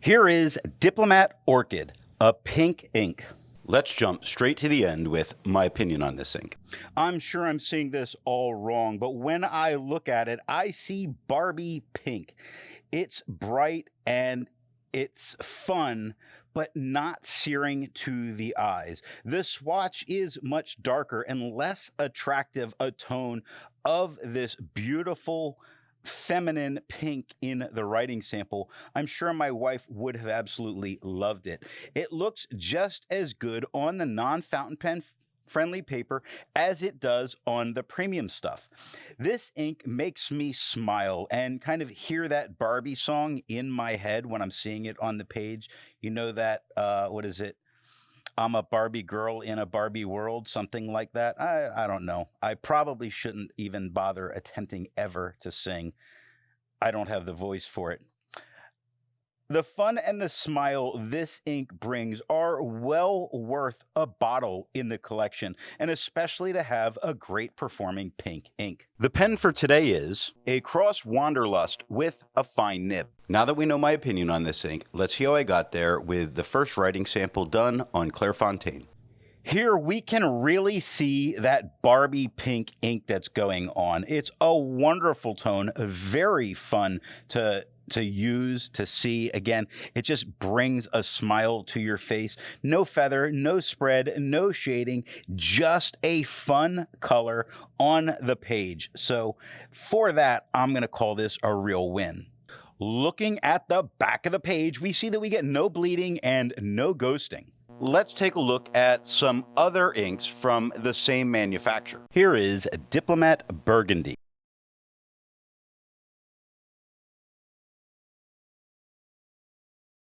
Here is Diplomat Orchid, a pink ink. Let's jump straight to the end with my opinion on this ink. I'm sure I'm seeing this all wrong, but when I look at it, I see Barbie pink. It's bright and it's fun, but not searing to the eyes. The swatch is much darker and less attractive a tone of this beautiful feminine pink in the writing sample. I'm sure my wife would have absolutely loved it. It looks just as good on the non-fountain pen friendly paper as it does on the premium stuff. This ink makes me smile and kind of hear that Barbie song in my head when I'm seeing it on the page. You know that, what is it? I'm a Barbie girl in a Barbie world, something like that. I don't know. I probably shouldn't even bother attempting ever to sing. I don't have the voice for it. The fun and the smile this ink brings are well worth a bottle in the collection, and especially to have a great performing pink ink. The pen for today is a Cross Wanderlust with a fine nib. Now that we know my opinion on this ink, let's see how I got there with the first writing sample done on Clairfontaine. Here we can really see that Barbie pink ink that's going on. It's a wonderful tone, very fun to use, to see. Again, it just brings a smile to your face. No feather, no spread, no shading, just a fun color on the page. So for that, I'm going to call this a real win. Looking at the back of the page, we see that we get no bleeding and no ghosting. Let's take a look at some other inks from the same manufacturer. Here is Diplomat Burgundy.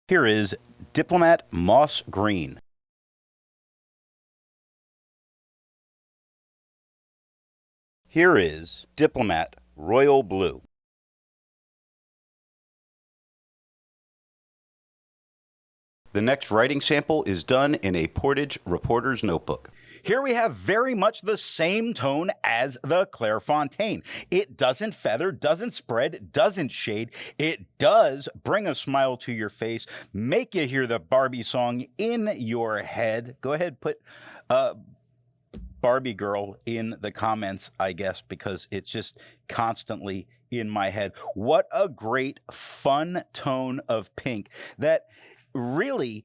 Here is Diplomat Moss Green. Here is Diplomat Royal Blue. The next writing sample is done in a Portage Reporter's Notebook. Here we have very much the same tone as the Clairfontaine. It doesn't feather, doesn't spread, doesn't shade. It does bring a smile to your face, make you hear the Barbie song in your head. Go ahead, put Barbie girl in the comments, I guess, because it's just constantly in my head. What a great, fun tone of pink that really,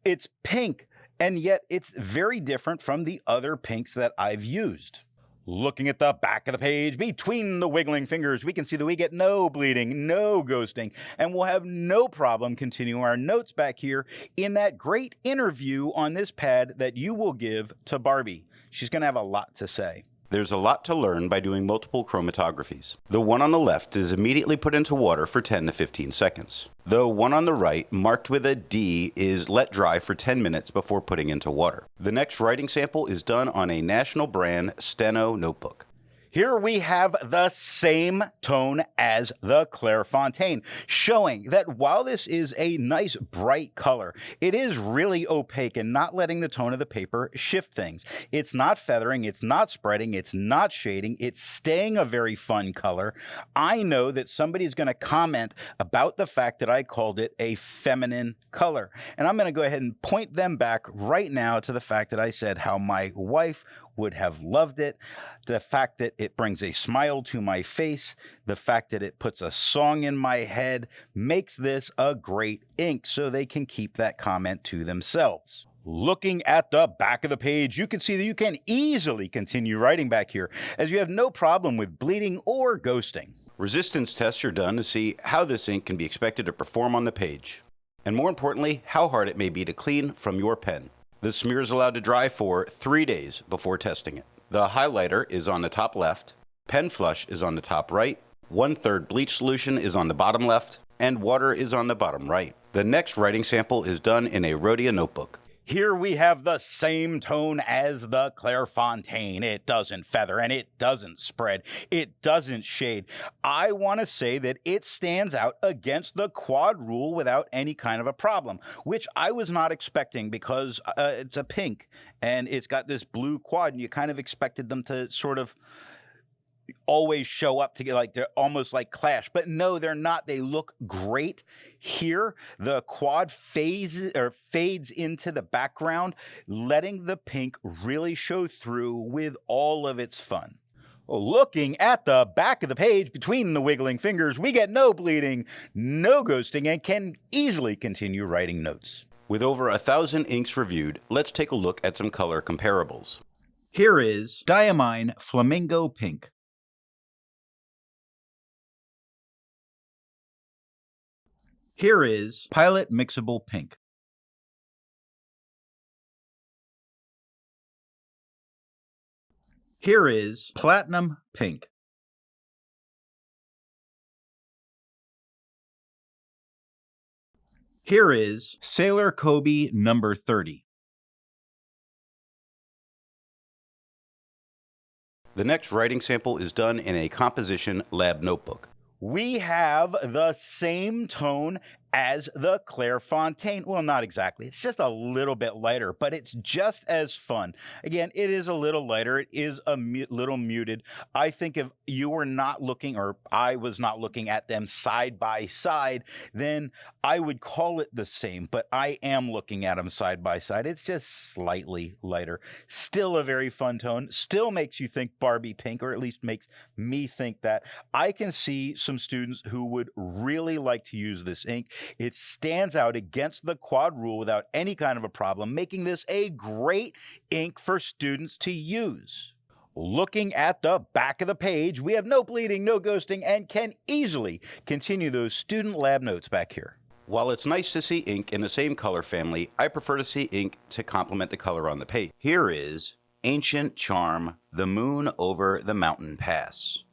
it's pink, and yet it's very different from the other pinks that I've used. Looking at the back of the page, between the wiggling fingers, we can see that we get no bleeding, no ghosting, and we'll have no problem continuing our notes back here in that great interview on this pad that you will give to Barbie. She's going to have a lot to say. There's a lot to learn by doing multiple chromatographies. The one on the left is immediately put into water for 10 to 15 seconds. The one on the right, marked with a D, is let dry for 10 minutes before putting into water. The next writing sample is done on a national brand Steno notebook. Here we have the same tone as the Clairfontaine, showing that while this is a nice bright color, it is really opaque and not letting the tone of the paper shift things. It's not feathering, it's not spreading, it's not shading, it's staying a very fun color. I know that somebody's going to comment about the fact that I called it a feminine color, and I'm going to go ahead and point them back right now to the fact that I said how my wife would have loved it, the fact that it brings a smile to my face, the fact that it puts a song in my head makes this a great ink, so they can keep that comment to themselves. Looking at the back of the page, you can see that you can easily continue writing back here, as you have no problem with bleeding or ghosting. Resistance tests are done to see how this ink can be expected to perform on the page, and more importantly, how hard it may be to clean from your pen. The smear is allowed to dry for 3 days before testing it. The highlighter is on the top left, pen flush is on the top right, 1/3 bleach solution is on the bottom left, and water is on the bottom right. The next writing sample is done in a Rhodia notebook. Here we have the same tone as the Clairfontaine. It doesn't feather and it doesn't spread. It doesn't shade. I want to say that it stands out against the quad rule without any kind of a problem, which I was not expecting because it's a pink and it's got this blue quad and you kind of expected them to sort of always show up to get like they're almost like clash, but no, they're not. They look great. Here the quad fades into the background, letting the pink really show through with all of its fun. Looking at the back of the page between the wiggling fingers, we get no bleeding, no ghosting, and can easily continue writing notes. With over 1,000 inks reviewed, let's take a look at some color comparables. Here is Diamine Flamingo Pink. Here is Pilot Mixable Pink. Here is Platinum Pink. Here is Sailor Kobe number 30. The next writing sample is done in a composition lab notebook. We have the same tone as the Clairfontaine. Well, not exactly. It's just a little bit lighter, but it's just as fun. Again, it is a little lighter. It is a little muted. I think if you were not looking, or I was not looking at them side by side, then I would call it the same, but I am looking at them side by side. It's just slightly lighter. Still a very fun tone. Still makes you think Barbie pink, or at least makes me think that. I can see some students who would really like to use this ink. It stands out against the quad rule without any kind of a problem, making this a great ink for students to use. Looking at the back of the page, we have no bleeding, no ghosting, and can easily continue those student lab notes back here. While it's nice to see ink in the same color family, I prefer to see ink to complement the color on the page. Here is Ancient Charm, The Moon Over the Mountain Pass.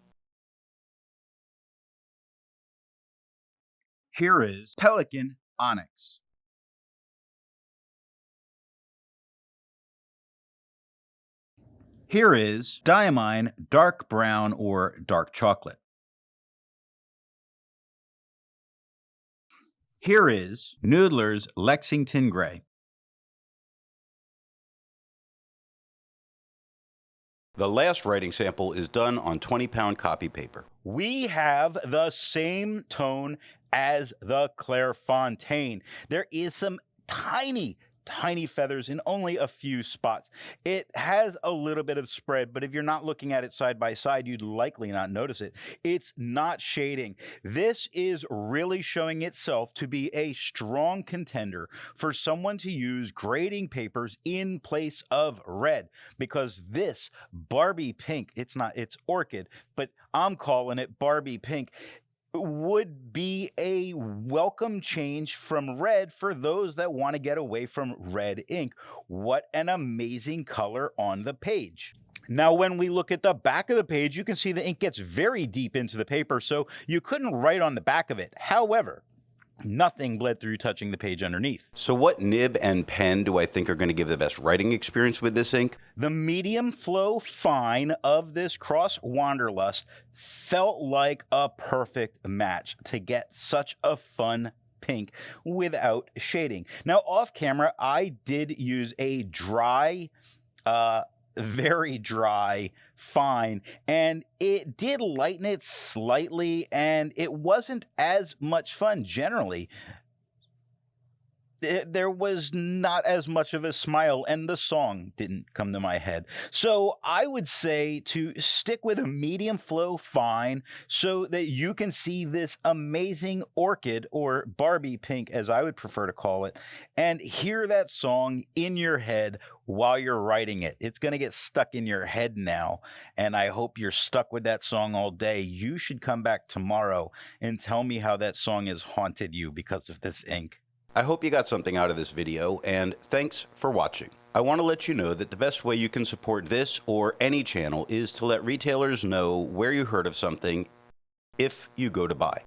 Here is Pelican Onyx. Here is Diamine Dark Brown or Dark Chocolate. Here is Noodler's Lexington Gray. The last writing sample is done on 20-pound copy paper. We have the same tone as the Clairfontaine. There is some tiny feathers in only a few spots. It has a little bit of spread, but if you're not looking at it side by side, you'd likely not notice it. It's not shading. This is really showing itself to be a strong contender for someone to use grading papers in place of red, because this Barbie pink, it's Orchid, but I'm calling it Barbie pink, would be a welcome change from red for those that want to get away from red ink. What an amazing color on the page. Now, when we look at the back of the page, you can see the ink gets very deep into the paper, so you couldn't write on the back of it. However, nothing bled through touching the page underneath. So what nib and pen do I think are going to give the best writing experience with this ink? The medium flow fine of this Cross Wanderlust felt like a perfect match to get such a fun pink without shading. Now, off camera, I did use a dry, very dry fine, and it did lighten it slightly, and it wasn't as much fun generally. There was not as much of a smile, and the song didn't come to my head. So I would say to stick with a medium flow fine so that you can see this amazing orchid, or Barbie pink as I would prefer to call it, and hear that song in your head while you're writing it. It's going to get stuck in your head now, and I hope you're stuck with that song all day. You should come back tomorrow and tell me how that song has haunted you because of this ink. I hope you got something out of this video, and thanks for watching. I want to let you know that the best way you can support this or any channel is to let retailers know where you heard of something if you go to buy.